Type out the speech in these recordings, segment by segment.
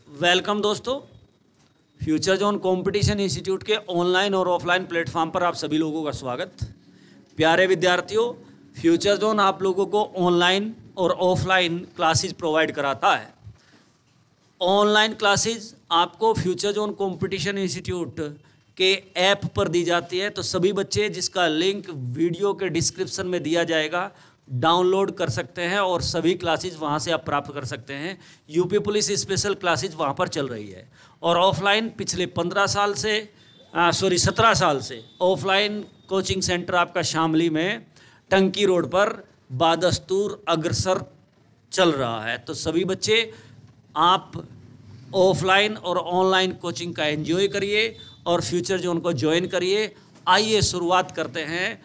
Welcome दोस्तों, future zone competition institute के online और ऑफलाइन प्लेटफॉर्म पर आप सभी लोगों का स्वागत। प्यारे विद्यार्थियों, फ्यूचर जोन आप लोगों को ऑनलाइन और ऑफलाइन क्लासेस प्रोवाइड कराता है। ऑनलाइन क्लासेस आपको फ्यूचर जोन कंपटीशन इंस्टीट्यूट के ऐप पर दी जाती है, तो सभी बच्चे जिसका लिंक वीडियो के डिस्क्रिप्शन में दिया जाएगा डाउनलोड कर सकते हैं और सभी क्लासेस वहां से आप प्राप्त कर सकते हैं। यूपी पुलिस स्पेशल क्लासेस वहां पर चल रही है और ऑफलाइन पिछले 17 साल से ऑफलाइन कोचिंग सेंटर आपका शामली में टंकी रोड पर बादस्तूर अग्रसर चल रहा है। तो सभी बच्चे आप ऑफलाइन और ऑनलाइन कोचिंग का एंजॉय करिए और फ्यूचर जोन को ज्वाइन करिए। आइए शुरुआत करते हैं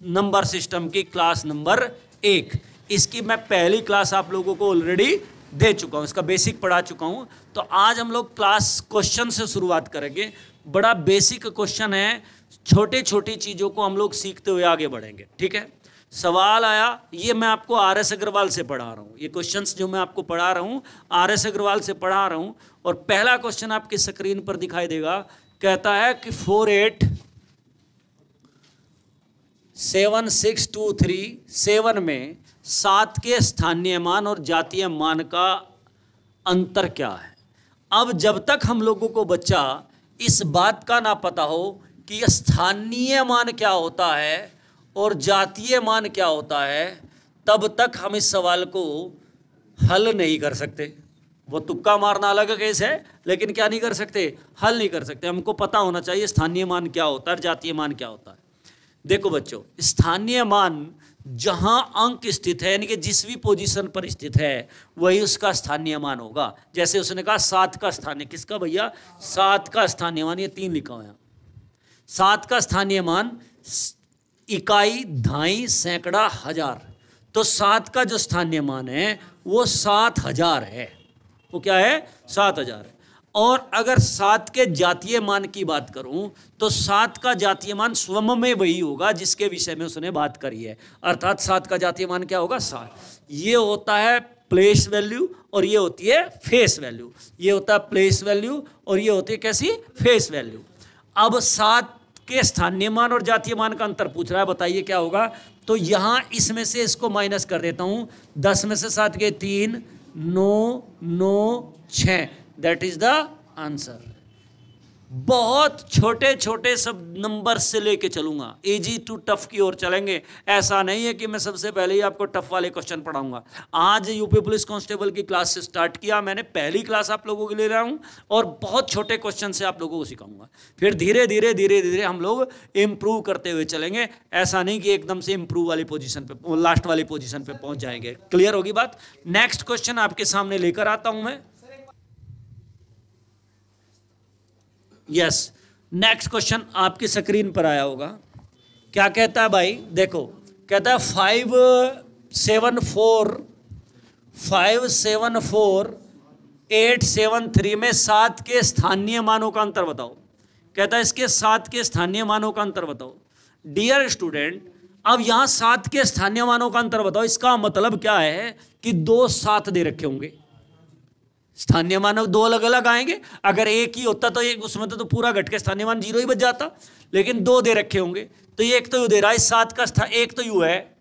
नंबर सिस्टम की क्लास नंबर 1। इसकी मैं पहली क्लास आप लोगों को ऑलरेडी दे चुका हूँ, इसका बेसिक पढ़ा चुका हूँ। तो आज हम लोग क्लास क्वेश्चन से शुरुआत करेंगे। बड़ा बेसिक क्वेश्चन है, छोटी छोटी चीज़ों को हम लोग सीखते हुए आगे बढ़ेंगे। ठीक है, सवाल आया, ये मैं आपको RS अग्रवाल से पढ़ा रहा हूँ। ये क्वेश्चंस जो मैं आपको पढ़ा रहा हूँ RS अग्रवाल से पढ़ा रहा हूँ। और पहला क्वेश्चन आपकी स्क्रीन पर दिखाई देगा, कहता है कि 487623 में 7 के स्थानीय मान और जातीय मान का अंतर क्या है। अब जब तक हम लोगों को बच्चा इस बात का ना पता हो कि स्थानीय मान क्या होता है और जातीय मान क्या होता है, तब तक हम इस सवाल को हल नहीं कर सकते। वो तुक्का मारना अलग केस है, लेकिन क्या नहीं कर सकते, हल नहीं कर सकते। हमको पता होना चाहिए स्थानीय मान क्या होता है और जातीय मान क्या होता है। देखो बच्चों, स्थानीय मान जहां अंक स्थित है, यानी कि जिस भी पोजीशन पर स्थित है वही उसका स्थानीय मान होगा। जैसे उसने कहा 7 का स्थानीय, किसका भैया, 7 का स्थानीय मान, ये 3 लिखा हुआ है। 7 का स्थानीय मान इकाई, धाई, सैकड़ा, हजार। तो 7 का जो स्थानीय मान है वो 7000 है। वो क्या है, 7000 है। और अगर 7 के जातीय मान की बात करूं तो 7 का जातीय मान स्वयं में वही होगा जिसके विषय में उसने बात करी है। अर्थात 7 का जातीय मान क्या होगा, 7। ये होता है प्लेस वैल्यू और ये होती है फेस वैल्यू। ये होता है प्लेस वैल्यू और ये होती है कैसी, फेस वैल्यू। अब 7 के स्थानीय मान और जातीय मान का अंतर पूछ रहा है, बताइए क्या होगा। तो यहां इसमें से इसको माइनस कर देता हूं। 10 में से 7 गए 3, 9, 9, 6, दैट इज द आंसर। बहुत छोटे छोटे सब नंबर से लेके चलूंगा, इजी टू टफ की ओर चलेंगे। ऐसा नहीं है कि मैं सबसे पहले ही आपको टफ वाले क्वेश्चन पढ़ाऊंगा। आज यूपी पुलिस कांस्टेबल की क्लास से स्टार्ट किया मैंने, पहली क्लास आप लोगों के लिए ले रहा हूं और बहुत छोटे क्वेश्चन से आप लोगों को सिखाऊंगा। फिर धीरे धीरे धीरे धीरे हम लोग इम्प्रूव करते हुए चलेंगे। ऐसा नहीं कि एकदम से इम्प्रूव वाली पोजीशन पे, लास्ट वाली पोजीशन पे पहुंच जाएंगे। क्लियर होगी बात। नेक्स्ट क्वेश्चन आपके सामने लेकर आता हूं मैं। यस, नेक्स्ट क्वेश्चन आपकी स्क्रीन पर आया होगा। क्या कहता है भाई, देखो, कहता है 574873 में 7 के स्थानीय मानों का अंतर बताओ। कहता है इसके 7 के स्थानीय मानों का अंतर बताओ। डियर स्टूडेंट, अब यहां 7 के स्थानीय मानों का अंतर बताओ, इसका मतलब क्या है कि 2 7 दे रखे होंगे। स्थानीय मान 2 अलग अलग आएंगे। अगर एक ही होता तो एक उसमें तो पूरा घट के स्थानीय मान 0 ही बच जाता, लेकिन 2 दे रखे होंगे। तो ये एक तो यू दे रहा है, इस 7 का एक तो यू है,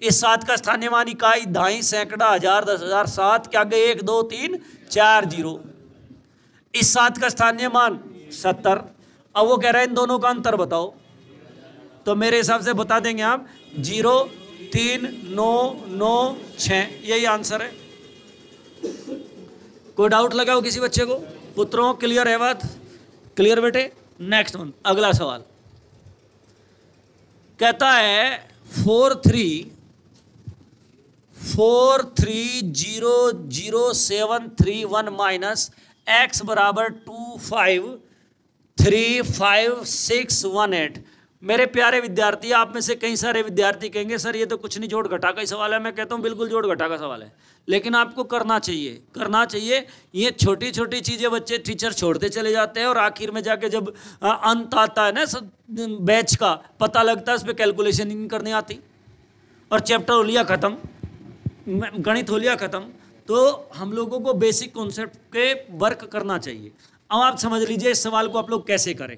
इस 7 का स्थानीय मान इकाई, धाई, सैकड़ा, हजार, 10,000, 7 क्या गए 1 2 3 4 0। इस 7 का स्थानीय मान 70। अब वो कह रहा है इन दोनों का अंतर बताओ। तो मेरे हिसाब से बता देंगे आप 0 3 9 9 6, यही आंसर है। कोई डाउट लगा हो किसी बच्चे को? पुत्रों क्लियर है बात? क्लियर बेटे। नेक्स्ट वन, अगला सवाल कहता है 43000731 माइनस x बराबर 253518। मेरे प्यारे विद्यार्थी, आप में से कई सारे विद्यार्थी कहेंगे सर ये तो कुछ नहीं, जोड़ घटा का ही सवाल है। मैं कहता हूँ बिल्कुल जोड़ घटा का सवाल है, लेकिन आपको करना चाहिए। ये छोटी छोटी चीज़ें बच्चे टीचर छोड़ते चले जाते हैं और आखिर में जाके जब अंत आता है ना बैच का, पता लगता है उस पर कैलकुलेशन ही नहीं करनी आती और चैप्टर हो लिया ख़त्म, गणित हो लिया ख़त्म। तो हम लोगों को बेसिक कॉन्सेप्ट के वर्क करना चाहिए। अब आप समझ लीजिए इस सवाल को आप लोग कैसे करें।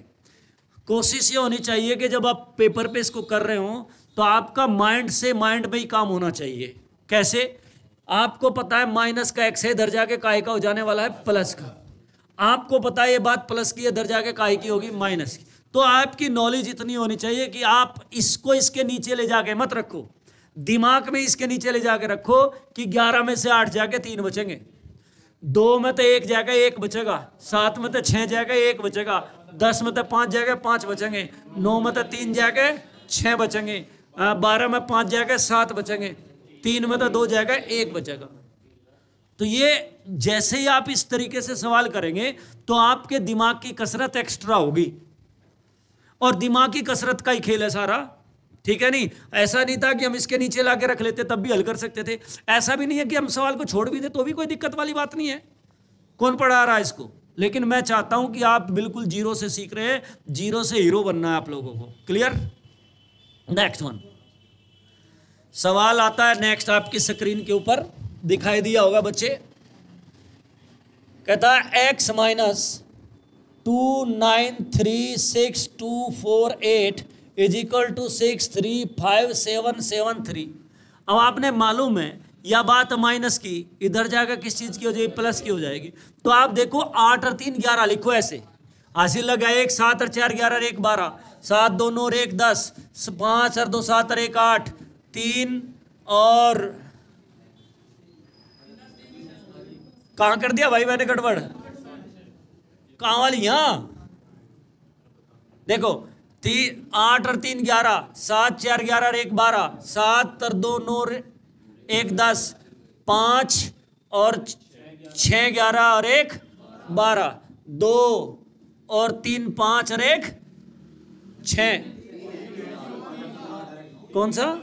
कोशिश ये होनी चाहिए कि जब आप पेपर पे इसको कर रहे हो तो आपका माइंड से माइंड में ही काम होना चाहिए। कैसे? आपको पता है माइनस का एक्स है, इधर जाके काय का हो जाने वाला है प्लस का। आपको पता है ये बात प्लस की है, इधर जाके काय की होगी माइनस की। तो आपकी नॉलेज इतनी होनी चाहिए कि आप इसको इसके नीचे ले जाके मत रखो, दिमाग में इसके नीचे ले जाके रखो कि 11 में से 8 जाके 3 बचेंगे, 2 में तो 1 जाएगा 1 बचेगा, 7 में तो 6 जाएगा 1 बचेगा, 10 में तो 5 जाएगा 5 बचेंगे, 9 में तो 3 जाएगा 6 बचेंगे, 12 में 5 जाएगा 7 बचेंगे, 3 में तो 2 जाएगा 1 बचेगा। तो ये जैसे ही आप इस तरीके से सवाल करेंगे तो आपके दिमाग की कसरत एक्स्ट्रा होगी, और दिमाग की कसरत का ही खेल है सारा। ठीक है नहीं? ऐसा नहीं था कि हम इसके नीचे लाके रख लेते तब भी हल कर सकते थे। ऐसा भी नहीं है कि हम सवाल को छोड़ भी दे तो भी कोई दिक्कत वाली बात नहीं है, कौन पढ़ा रहा है इसको। लेकिन मैं चाहता हूं कि आप बिल्कुल जीरो से सीख रहे हैं, जीरो से हीरो बनना है आप लोगों को। क्लियर? नेक्स्ट वन सवाल आता है, नेक्स्ट आपकी स्क्रीन के ऊपर दिखाई दिया होगा बच्चे। कहता है x minus 2936248 is equal to 635773। अब आपने मालूम है या बात माइनस की, इधर जाकर किस चीज की हो जाएगी? प्लस की हो जाएगी। तो आप देखो 8 और 3 11 लिखो ऐसे, हासिल लगा 1 7 और 4 11 और 1 12, 7 2 9 और 1 10, 5 और 2 7 और 1 8, 3 और कहां कर दिया भाई मैंने गड़बड़? कहां वाली? यहां देखो 8 और 3 11, 7 4 11 और 1 12, 7 और 2 9 और 1 10, 5 और 6 11 और 1 12, 2 और 3 5 और 1 6। कौन सा?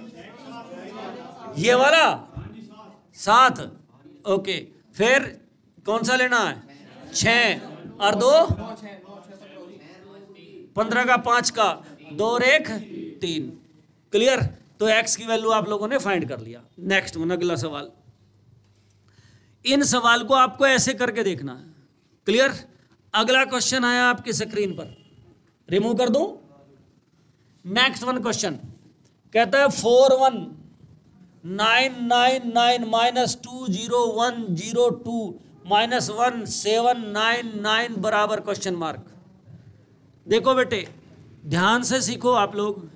ये वाला 7। ओके, फिर कौन सा लेना है? 6 और 2 15 का 5 का 2 और 1 3। क्लियर? तो x की वैल्यू आप लोगों ने फाइंड कर लिया। नेक्स्ट अगला सवाल, इन सवाल को आपको ऐसे करके देखना है। क्लियर? अगला क्वेश्चन आया आपकी स्क्रीन पर, रिमूव कर दूं। नेक्स्ट वन क्वेश्चन कहता है 41999 माइनस 20102 माइनस 1799 बराबर क्वेश्चन मार्क। देखो बेटे ध्यान से सीखो आप लोग।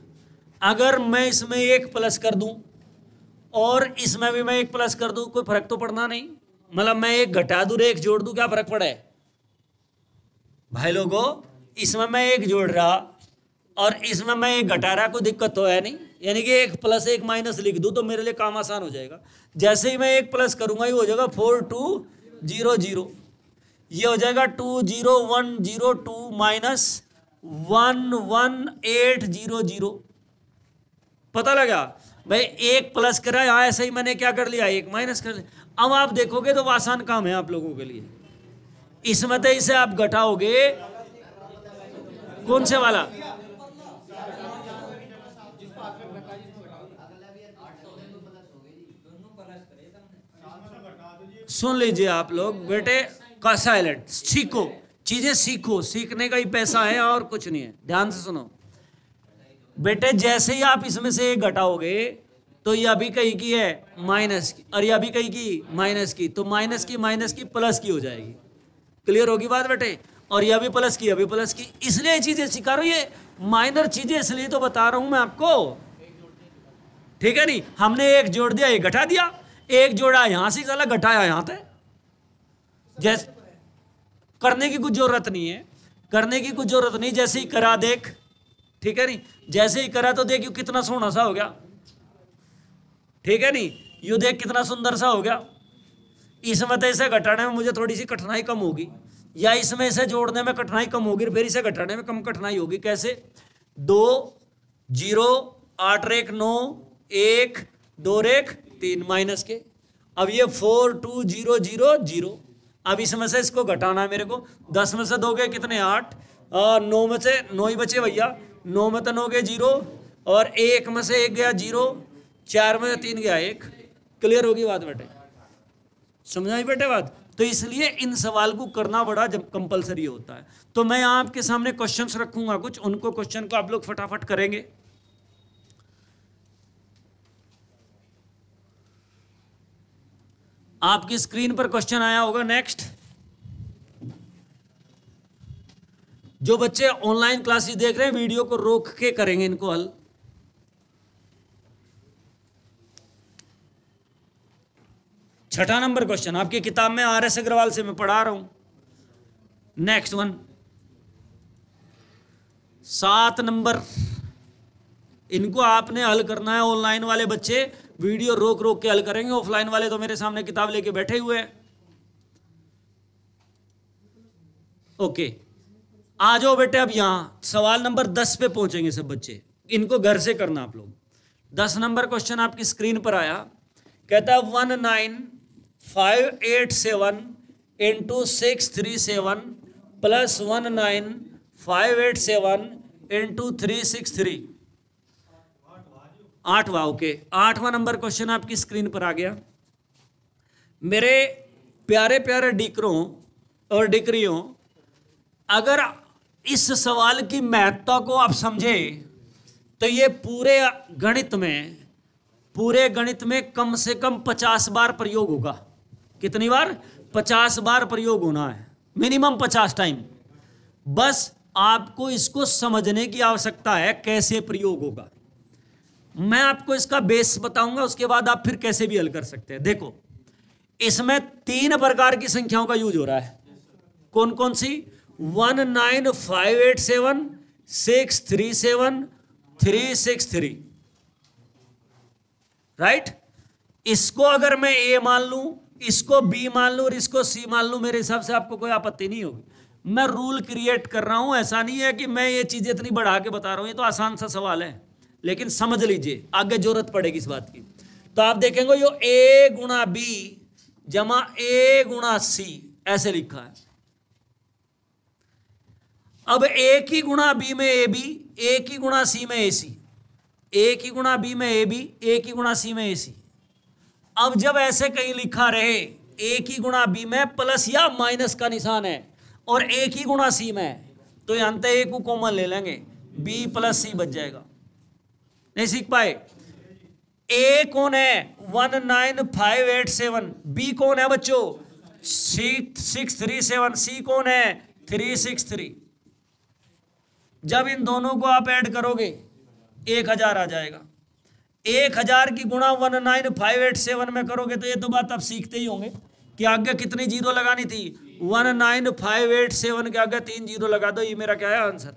अगर मैं इसमें 1 प्लस कर दूं और इसमें भी मैं 1 प्लस कर दूं, कोई फर्क तो पड़ना नहीं। मतलब मैं 1 घटा दूं 1 जोड़ दूं, क्या फर्क पड़े भाई लोगों? इसमें मैं 1 जोड़ रहा और इसमें मैं 1 घटा रहा, कोई दिक्कत तो है नहीं। यानी कि 1 प्लस 1 माइनस लिख दूं तो मेरे लिए काम आसान हो जाएगा। जैसे ही मैं 1 प्लस करूंगा ये हो जाएगा 4200, ये हो जाएगा 20102 माइनस 11800। पता लगा भाई? 1 प्लस करा, यहाँ ऐसे ही मैंने क्या कर लिया? 1 माइनस कर लिया। अब आप देखोगे तो आसान काम है आप लोगों के लिए। इसमें तो इसे आप घटाओगे, कौन से वाला? सुन लीजिए आप लोग बेटे का साइलेंट, सीखो चीजें, सीखो, सीखने का ही पैसा है और कुछ नहीं है। ध्यान से सुनो बेटे, जैसे ही आप इसमें से 1 घटाओगे तो ये अभी कहीं की है माइनस की, और ये अभी कहीं की माइनस की, तो माइनस की प्लस की हो जाएगी। क्लियर होगी बात बेटे? और ये अभी प्लस की, अभी प्लस की, इसलिए ये चीजें सिखा रहा हूं। ये माइनर चीजें इसलिए तो बता रहा हूं मैं आपको, ठीक है नहीं? हमने 1 जोड़ दिया, 1 घटा दिया, 1 जोड़ा यहां से चला, घटाया यहां तक। जैसे करने की कुछ जरूरत नहीं है, करने की कुछ जरूरत नहीं। जैसे ही करा देख, ठीक है नहीं? जैसे ही करा तो देख यू कितना सोना सा हो गया, ठीक है नहीं? यू देख कितना सुंदर सा हो गया। इसमें तो इसे घटाने में मुझे थोड़ी सी कठिनाई कम होगी, या इसमें इसे जोड़ने में कठिनाई कम होगी, फिर इसे घटाने में कम कठिनाई होगी। कैसे? 2 0 8 और 1 9 1 2 और 1 3 माइनस के। अब ये 42000। अब इसमें से इसको घटाना है मेरे को। 10 में से 2 गए कितने? 8, 9 में से 9 ही बचे भैया, 9 में तो 9 गए 0, और 1 में से 1 गया 0, 4 में से 3 गया 1। क्लियर होगी बात बेटे? समझाई बेटे बात? तो इसलिए इन सवाल को करना बड़ा जब कंपलसरी होता है। तो मैं आपके सामने क्वेश्चंस रखूंगा कुछ, उनको क्वेश्चन को आप लोग फटाफट करेंगे। आपकी स्क्रीन पर क्वेश्चन आया होगा। नेक्स्ट, जो बच्चे ऑनलाइन क्लासेस देख रहे हैं वीडियो को रोक के करेंगे इनको हल। छठा नंबर क्वेश्चन आपकी किताब में RS अग्रवाल से मैं पढ़ा रहा हूं। नेक्स्ट वन 7 नंबर, इनको आपने हल करना है। ऑनलाइन वाले बच्चे वीडियो रोक रोक के हल करेंगे, ऑफलाइन वाले तो मेरे सामने किताब लेके बैठे हुए हैं। ओके, आ जाओ बेटे। अब यहां सवाल नंबर 10 पे पहुंचेंगे सब बच्चे, इनको घर से करना आप लोग। 10 नंबर क्वेश्चन आपकी स्क्रीन पर आया, कहता है 19587 इंटू 637 प्लस 19587 इंटू 363। 8वां। ओके, 8वां नंबर क्वेश्चन आपकी स्क्रीन पर आ गया। मेरे प्यारे प्यारे डिकरों और डिकरियों, अगर इस सवाल की महत्ता को आप समझे तो ये पूरे गणित में कम से कम 50 बार प्रयोग होगा। कितनी बार? 50 बार प्रयोग होना है, मिनिमम 50 टाइम। बस आपको इसको समझने की आवश्यकता है कैसे प्रयोग होगा। मैं आपको इसका बेस बताऊंगा, उसके बाद आप फिर कैसे भी हल कर सकते हैं। देखो, इसमें 3 प्रकार की संख्याओं का यूज हो रहा है। कौन कौन सी? 19587 637 363, राइट। इसको अगर मैं A मान लूं, इसको B मान लूं और इसको C मान लूं, मेरे हिसाब से आपको कोई आपत्ति नहीं होगी। मैं रूल क्रिएट कर रहा हूं, ऐसा नहीं है कि मैं ये चीजें इतनी बढ़ा के बता रहा हूं। ये तो आसान सा सवाल है, लेकिन समझ लीजिए, आगे जरूरत पड़ेगी इस बात की। तो आप देखेंगे यो A गुणा B जमा A गुणा C ऐसे लिखा है। अब A की गुणा B में AB, A की गुणा C में AC, A की गुणा B में AB, A की गुणा C में AC। अब जब ऐसे कहीं लिखा रहे A की गुणा B में प्लस या माइनस का निशान है और A की गुणा C में, तो यहां तक A को कॉमन ले लेंगे, B प्लस C बच जाएगा। नहीं सीख पाए? A कौन है? 19587। B कौन है बच्चों? 637। C कौन है? 363। जब इन दोनों को आप ऐड करोगे 1000 आ जाएगा। 1000 की गुणा 19587 में करोगे तो ये तो बात आप सीखते ही होंगे कि आगे कितनी जीरो लगानी थी। 19587 के आगे 3 जीरो लगा दो, ये मेरा क्या है? आंसर।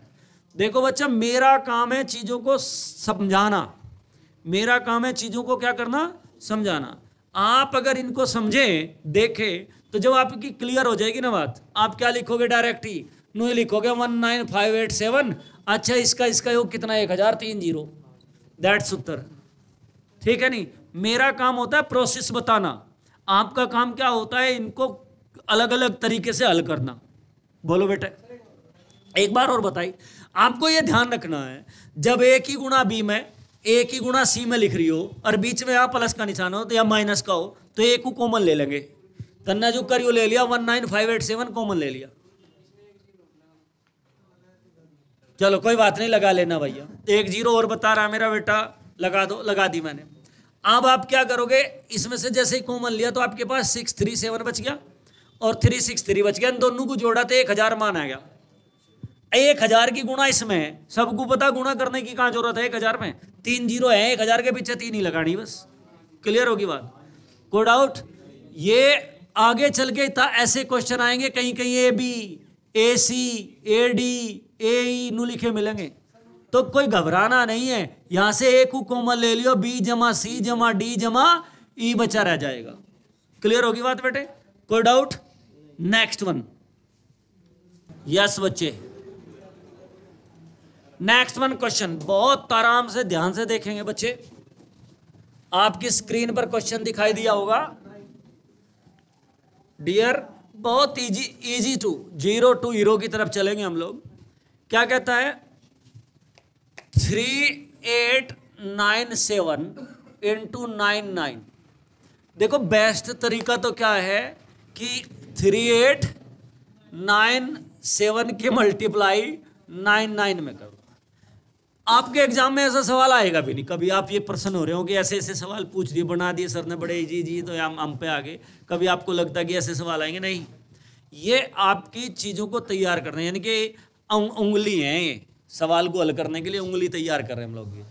देखो बच्चा, मेरा काम है चीजों को समझाना, मेरा काम है चीजों को क्या करना? समझाना। आप अगर इनको समझें, देखें, तो जब आपकी क्लियर हो जाएगी ना बात, आप क्या लिखोगे? डायरेक्ट ही नहीं लिखोगे 19587। अच्छा, इसका योग कितना? 1000, 3 जीरो, दैट्स उत्तर। ठीक है नहीं? मेरा काम होता है प्रोसेस बताना, आपका काम क्या होता है? इनको अलग अलग तरीके से हल करना। बोलो बेटा, एक बार और बताइए। आपको यह ध्यान रखना है, जब A की गुणा B में, A की गुणा C में लिख रही हो और बीच में यहाँ प्लस का निशान हो तो या माइनस का हो, तो A को कॉमन ले लेंगे। तन्ना जो करियो ले लिया, 19587 कॉमन ले लिया। चलो कोई बात नहीं, लगा लेना भैया। 1 जीरो और बता रहा मेरा बेटा, लगा दो। लगा दी मैंने। अब आप क्या करोगे? इसमें से जैसे ही कॉमन लिया तो आपके पास 637 बच गया और 363 बच गया। इन दोनों को जोड़ा तो 1000 मान आ गया। 1000 की गुणा इसमें, सबको पता गुणा करने की कहां जरूरत है? 1000 में 3 जीरो है, 1000 के पीछे 3 ही लगानी, बस। क्लियर होगी बात? कोई डाउट? ये आगे चल के था ऐसे क्वेश्चन आएंगे, कहीं कहीं AB, AC, AD, AE नु लिखे मिलेंगे, तो कोई घबराना नहीं है। यहां से A को कॉमन ले लियो, B जमा C जमा D जमा E बचा रह जाएगा। क्लियर होगी बात बेटे? कोई डाउट? Next one. यस बच्चे, नेक्स्ट वन क्वेश्चन बहुत आराम से ध्यान से देखेंगे बच्चे। आपकी स्क्रीन पर क्वेश्चन दिखाई दिया होगा डियर, बहुत इजी टू 0 to हीरो की तरफ चलेंगे हम लोग। क्या कहता है? 3897 into 99 देखो बेस्ट तरीका तो क्या है कि 3897 के मल्टीप्लाई 99 में करो। आपके एग्जाम में ऐसा सवाल आएगा भी नहीं। कभी आप ये प्रश्न हो रहे हो कि ऐसे ऐसे सवाल पूछ दिए, बना दिए सर ने बड़े जी तो हम पे आगे, कभी आपको लगता है कि ऐसे सवाल आएंगे? नहीं, ये आपकी चीज़ों को तैयार करने, यानी कि उंगली है ये, सवाल को हल करने के लिए उंगली तैयार कर रहे हैं हम लोग ये,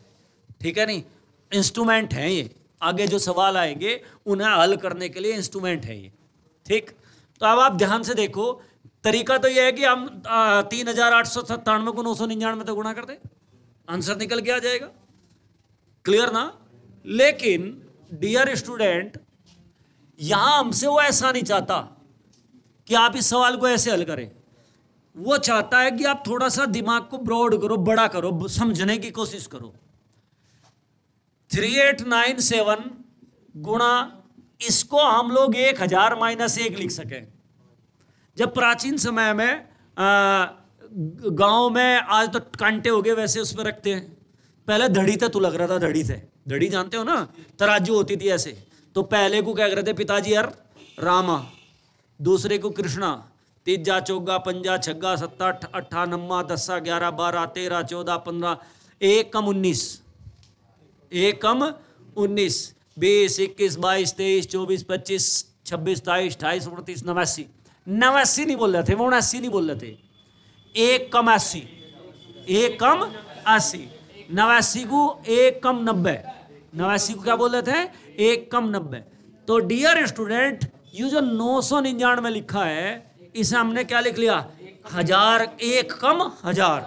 ठीक है नहीं, इंस्ट्रूमेंट है ये, आगे जो सवाल आएंगे उन्हें हल करने के लिए इंस्ट्रूमेंट है ये, ठीक। तो अब आप ध्यान से देखो, तरीका तो ये है कि हम 3897 को 999 तो गुणा कर दें, आंसर निकल के आ जाएगा, क्लियर ना। लेकिन डियर स्टूडेंट, यहां हमसे वो ऐसा नहीं चाहता कि आप इस सवाल को ऐसे हल करें, वो चाहता है कि आप थोड़ा सा दिमाग को ब्रॉड करो, बड़ा करो, समझने की कोशिश करो। 3897 गुणा, इसको हम लोग 1000 माइनस 1 लिख सकें। जब प्राचीन समय में गांव में, आज तो कांटे हो गए वैसे उस पर रखते हैं, पहले धड़ी से तू लग रहा था, धड़ी से, धड़ी जानते हो ना, तराजू होती थी ऐसे, तो पहले को क्या कर रहे थे पिताजी, हर रामा, दूसरे को कृष्णा, तीजा चौगा पंजा छग्गा सत्ता अट्ठा नम्मा दस्सा 11 12 13 14 15, 1 कम 19, 1 कम 19, 20 21 22 23 24 25 26 27 28 29 89, 89 नहीं बोल रहे थे, 79 नहीं बोल रहे थे, 1 कम 80, 1 कम 80, 89 को 1 कम 90, 89 को क्या बोल रहे थे, 1 कम 90। तो डियर स्टूडेंट, ये जो 999 में लिखा है, इसे हमने क्या लिख लिया, 1000, 1 कम 1000,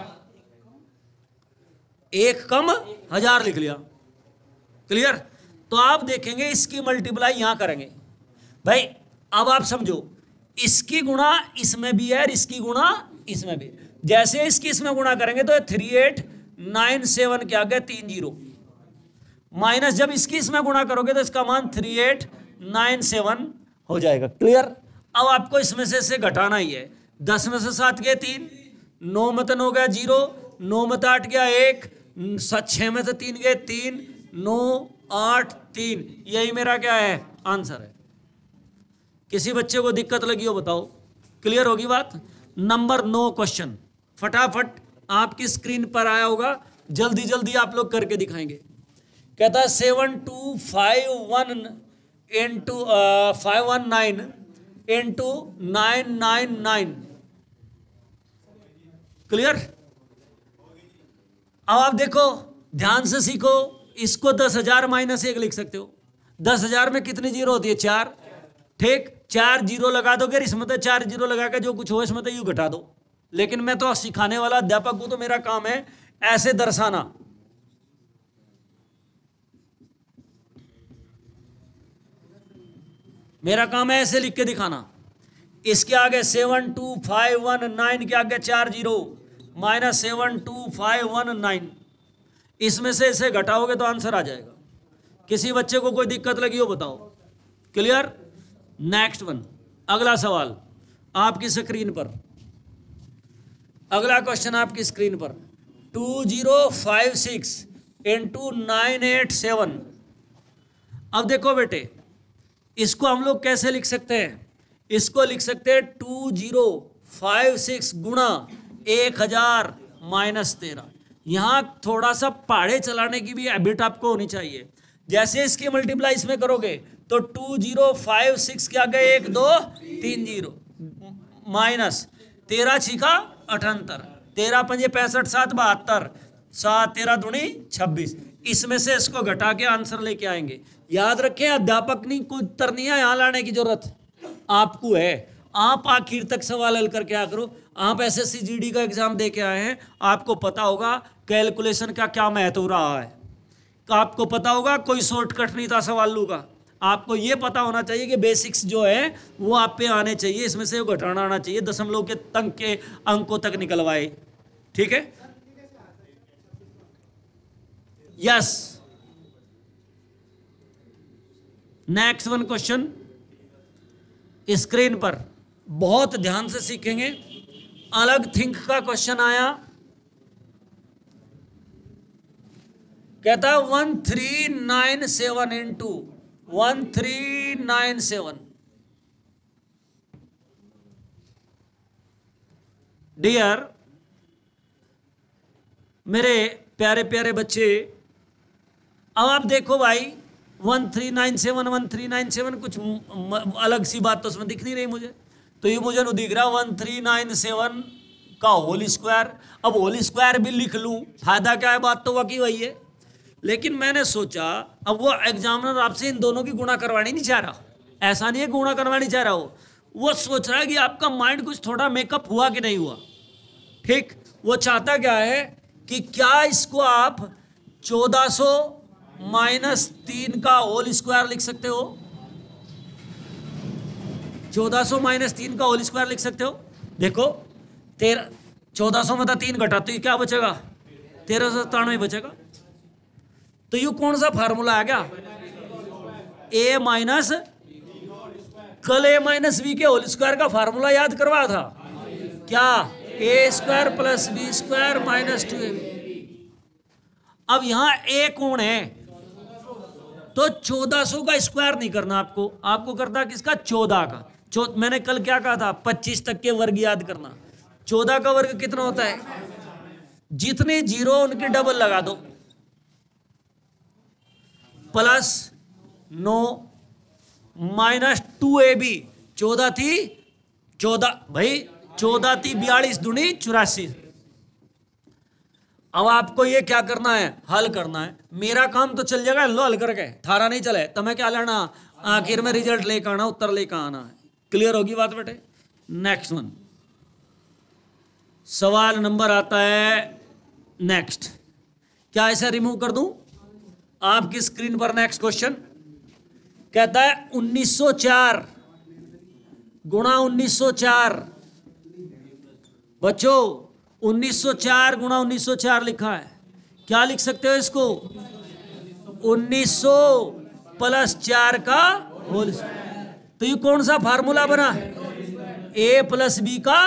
1 कम 1000 लिख लिया, क्लियर। तो आप देखेंगे इसकी मल्टीप्लाई यहां करेंगे भाई, अब आप समझो, इसकी गुणा इसमें भी है और इसकी गुणा इसमें भी, जैसे इसकी इसमें गुणा करेंगे तो 3897 के आगे 3 0, माइनस जब इसकी इसमें गुणा करोगे तो इसका मान 3897 हो जाएगा, क्लियर। अब आपको इसमें से इसे घटाना ही है, 10 में से 7 गए 3, 9 में से 9 गया 0, 9 में से 8 गया 1, 6 में से 3 गए 3, 9 8 3, यही मेरा क्या है, आंसर है। किसी बच्चे को दिक्कत लगी हो बताओ, क्लियर होगी बात। नंबर 9 क्वेश्चन फटाफट आपकी स्क्रीन पर आया होगा, जल्दी जल्दी आप लोग करके दिखाएंगे। कहता है 7251 इंटू 519 इंटू 999, क्लियर। अब आप देखो, ध्यान से सीखो, इसको 10,000 माइनस 1 लिख सकते हो। 10,000 में कितनी जीरो होती है, 4, ठीक, 4 जीरो लगा दोगे, इसमें तो 4 जीरो लगा के जो कुछ हो इसमें तो यूं घटा दो। लेकिन मैं तो सिखाने वाला अध्यापक हूं, तो मेरा काम है ऐसे दर्शाना, मेरा काम है ऐसे लिख के दिखाना। इसके आगे 72519 के आगे 4 जीरो माइनस 72519, इसमें से इसे घटाओगे तो आंसर आ जाएगा। किसी बच्चे को कोई दिक्कत लगी हो बताओ, क्लियर। नेक्स्ट वन, अगला सवाल आपकी स्क्रीन पर, अगला क्वेश्चन आपकी स्क्रीन पर, 2056 इंटू 987। अब देखो बेटे, इसको हम लोग कैसे लिख सकते हैं, इसको लिख सकते हैं 2056 गुणा 1000 माइनस 13। यहां थोड़ा सा पहाड़े चलाने की भी हैबिट आपको होनी चाहिए। जैसे इसकी मल्टीप्लाई इसमें करोगे तो 2056 के आगे 1 2 3 0 माइनस 13 छिका 78, 13 पंजे 65 7 72, 7 13 दूनी 26, इसमें से इसको घटा के आंसर लेके आएंगे। याद रखें, अध्यापक नहीं, कोई उत्तर नहीं है यहाँ लाने की जरूरत आपको है। आप आखिर तक सवाल हल करके आ करो। आप एसएससी जीडी का एग्जाम दे के आए हैं, आपको पता होगा कैलकुलेशन का क्या महत्व रहा है, आपको पता होगा कोई शॉर्टकट नहीं था सवालों का। आपको ये पता होना चाहिए कि बेसिक्स जो है वो आप पे आने चाहिए, इसमें से घटाना आना चाहिए, दशमलव के तंग के अंकों तक निकलवाए, ठीक है। Yes, next one question screen पर, बहुत ध्यान से सीखेंगे। अलग थिंक का क्वेश्चन आया, कहता 1397 इंटू 1397। डियर मेरे प्यारे प्यारे बच्चे, अब आप देखो भाई 1397 1397 कुछ अलग सी बात तो उसमें दिख नहीं रही मुझे, तो ये मुझे नहीं दिख रहा 1397 का होल स्क्वायर। अब होल स्क्वायर भी लिख लूं, फायदा क्या है, बात तो वाकई वही है। लेकिन मैंने सोचा अब वो एग्जामिनर आपसे इन दोनों की गुणा करवानी नहीं चाह रहा, ऐसा नहीं है गुणा करवानी चाह रहा वो सोच रहा है कि आपका माइंड कुछ थोड़ा मेकअप हुआ कि नहीं हुआ। ठीक, वो चाहता क्या है कि क्या इसको आप 1400 माइनस 3 का होल स्क्वायर लिख सकते हो, 1400 माइनस 3 का होल स्क्वायर लिख सकते हो। देखो 1400 में 3 घटा तो ये क्या बचेगा, 1397 बचेगा। तो ये कौन सा फार्मूला आ गया, ए माइनस, कल ए माइनस बी के होल स्क्वायर का फार्मूला याद करवाया था क्या, A square plus B square minus 2ab। अब यहां ए कौन है, तो 1400 का स्क्वायर नहीं करना आपको करना किसका, 14 का। मैंने कल क्या कहा था, 25 तक के वर्ग याद करना। 14 का वर्ग कितना होता है, जितने जीरो उनके डबल लगा दो, प्लस 9 माइनस 2ab। 14 थी 14 भाई, 14 थी 42 दूनी 84। अब आपको ये क्या करना है, हल करना है। मेरा काम तो चल जाएगा लो हल करके, थारा नहीं चले तो मैं क्या लेना, आखिर में रिजल्ट लेकर आना, उत्तर लेकर आना है। क्लियर होगी बात बेटे। नेक्स्ट वन, सवाल नंबर आता है नेक्स्ट। क्या ऐसा रिमूव कर दूं आपकी स्क्रीन पर। नेक्स्ट क्वेश्चन कहता है 1904 गुणा 1904। बच्चों 1904 गुणा 1904 लिखा है, क्या लिख सकते हो इसको, 1900 प्लस 4 का होल। तो ये कौन सा फार्मूला बना, ए प्लस बी का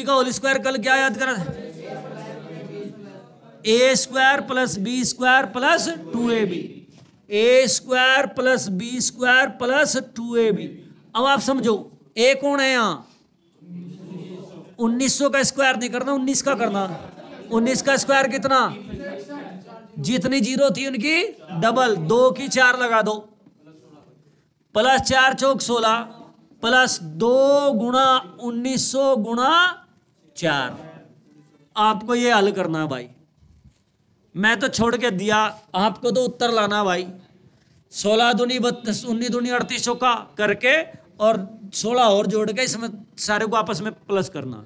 होल स्क्वायर। कल क्या याद करा, A square plus B square plus 2ab, A square plus B square plus 2ab। अब आप समझो ए कौन है यहां, 1900 का स्क्वायर नहीं करना, 19 का करना। 19 का स्क्वायर कितना, जितनी जीरो थी उनकी डबल, 2 की 4 लगा दो, प्लस 4 चौक 16 प्लस 2 गुणा 1900 गुणा 4। आपको ये हल करना है भाई, मैं तो छोड़ के दिया, आपको तो उत्तर लाना भाई। 16 दूनी 32, 19 दूनी 38 का करके और 16 और जोड़ के इसमें सारे को आपस में प्लस करना।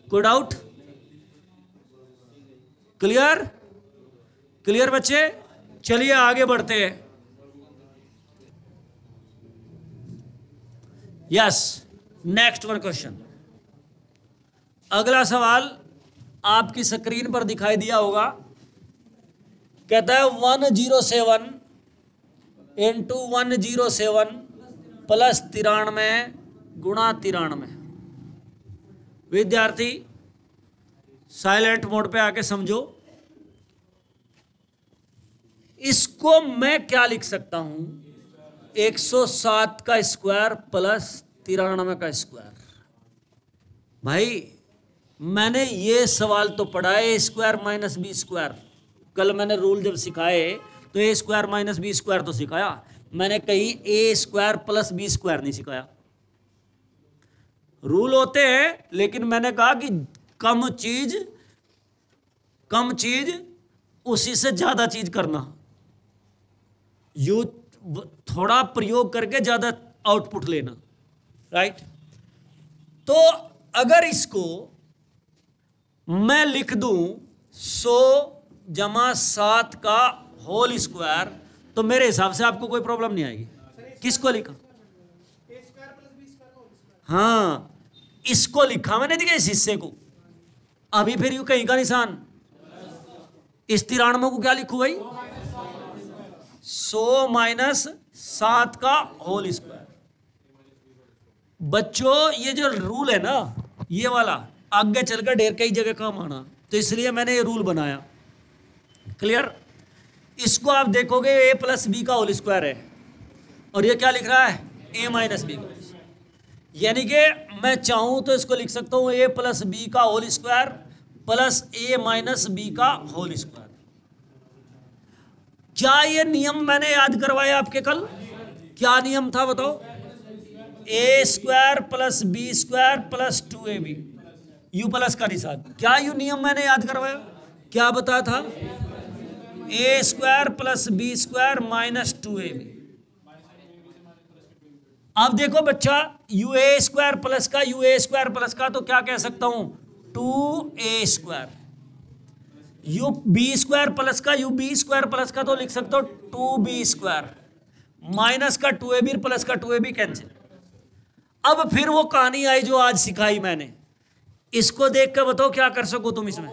कोई डाउट, क्लियर क्लियर बच्चे। चलिए आगे बढ़ते हैं। Yes, next one question. अगला सवाल आपकी स्क्रीन पर दिखाई दिया होगा, कहता है 107 इंटू 107 प्लस 93 गुणा 93। विद्यार्थी साइलेंट मोड पे आके समझो, इसको मैं क्या लिख सकता हूं, 107 का स्क्वायर प्लस 93 का स्क्वायर। भाई मैंने ये सवाल तो पढ़ा है, ए स्क्वायर माइनस बी स्क्वायर। कल मैंने रूल जब सिखाए तो ए स्क्वायर माइनस बी स्क्वायर तो सिखाया, मैंने कहीं ए स्क्वायर प्लस बी स्क्वायर नहीं सिखाया। रूल होते हैं, लेकिन मैंने कहा कि कम चीज उसी से ज्यादा चीज करना, यू थोड़ा प्रयोग करके ज्यादा आउटपुट लेना, राइट। तो अगर इसको मैं लिख दूं 100 जमा 7 का होल स्क्वायर, तो मेरे हिसाब से आपको कोई प्रॉब्लम नहीं आएगी। किसको लिखा, हाँ इसको लिखा मैंने, देखिए इस हिस्से को। अभी फिर यू कहीं का निशान, इस 93 को क्या लिखूं भाई, 100 माइनस 7 का होल स्क्वायर। बच्चों ये जो रूल है ना, ये वाला आगे चलकर ढेर कई जगह काम आना, तो इसलिए मैंने ये रूल बनाया। क्लियर। इसको आप देखोगे ए प्लस बी का होल स्क्वायर है, और ये क्या लिख रहा है, ए माइनस बी का। यानी कि मैं चाहूं तो इसको लिख सकता हूं ए प्लस बी का होल स्क्वायर प्लस ए माइनस बी का होल स्क्वायर। क्या ये नियम मैंने याद करवाया आपके कल? क्या नियम था बताओ? A square plus B square plus 2ab, यू प्लस का निशान। क्या यू नियम मैंने याद करवाया? क्या बताया था? A square plus B square minus 2ab। अब देखो बच्चा, यू ए स्क्वायर प्लस का यू ए स्क्वायर प्लस का, तो क्या कह सकता हूं, 2a स्क्वायर। यू बी स्क्वायर प्लस का यू बी स्क्वायर प्लस का, तो लिख सकते हो 2b स्क्वायर माइनस का 2ab प्लस का 2ab कैंसिल। अब फिर वो कहानी आई जो आज सिखाई मैंने, इसको देख कर बताओ क्या कर सको तुम इसमें।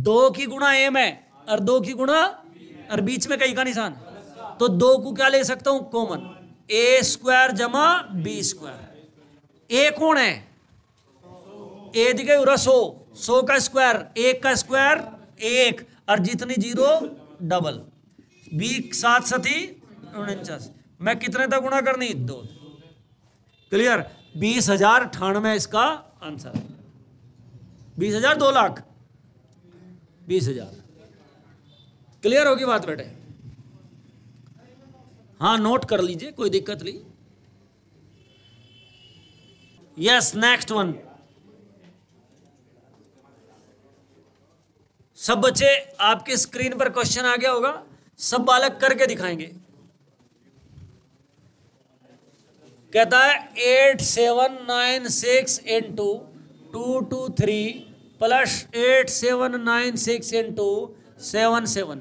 2 की गुणा ए में और 2 की गुणा और बीच में कहीं का निशान, तो 2 को क्या ले सकता हूं, कॉमन, ए स्क्वायर जमा बी स्क्वायर। ए कौन है, ए दिखे 100 का स्क्वायर, 1 का स्क्वायर 1, और जितनी जीरो डबल, बी 7 सती 49। मैं कितने तक गुणा करनी, 2। क्लियर? 20,098 इसका आंसर। 20,000 2 लाख 20,000। क्लियर होगी बात बेटे? हाँ नोट कर लीजिए, कोई दिक्कत नहीं। Yes, next one. सब बच्चे आपके स्क्रीन पर क्वेश्चन आ गया होगा, सब बालक करके दिखाएंगे। कहता है 8796 इंटू 223 प्लस 8796 इंटू 77।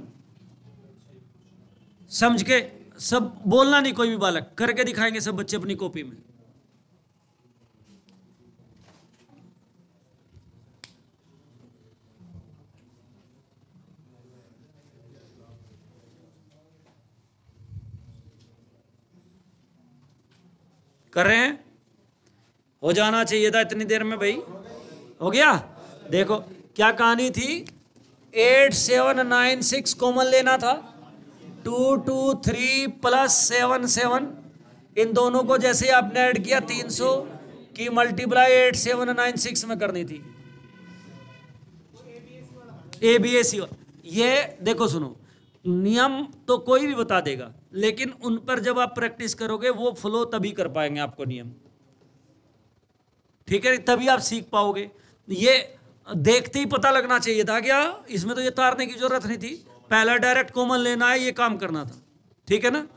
समझ के सब बोलना नहीं, कोई भी बालक करके दिखाएंगे सब बच्चे अपनी कॉपी में। कर रहे हैं? हो जाना चाहिए था इतनी देर में भाई। हो गया? देखो क्या कहानी थी, 8796 कॉमन लेना था, 223 प्लस 77, इन दोनों को जैसे आपने ऐड किया 300 की मल्टीप्लाई 8796 में करनी थी। ABAC। ये देखो सुनो, नियम तो कोई भी बता देगा, लेकिन उन पर जब आप प्रैक्टिस करोगे वो फ्लो तभी कर पाएंगे आपको नियम। ठीक है? तभी आप सीख पाओगे। ये देखते ही पता लगना चाहिए था क्या, इसमें तो ये तारने की जरूरत नहीं थी, पहला डायरेक्ट कॉमन लेना है, ये काम करना था। ठीक है ना?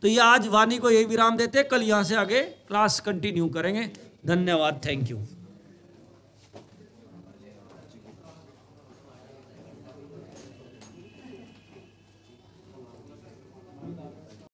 तो ये आज वाणी को यही विराम देते, कल यहां से आगे क्लास कंटिन्यू करेंगे। धन्यवाद, थैंक यू।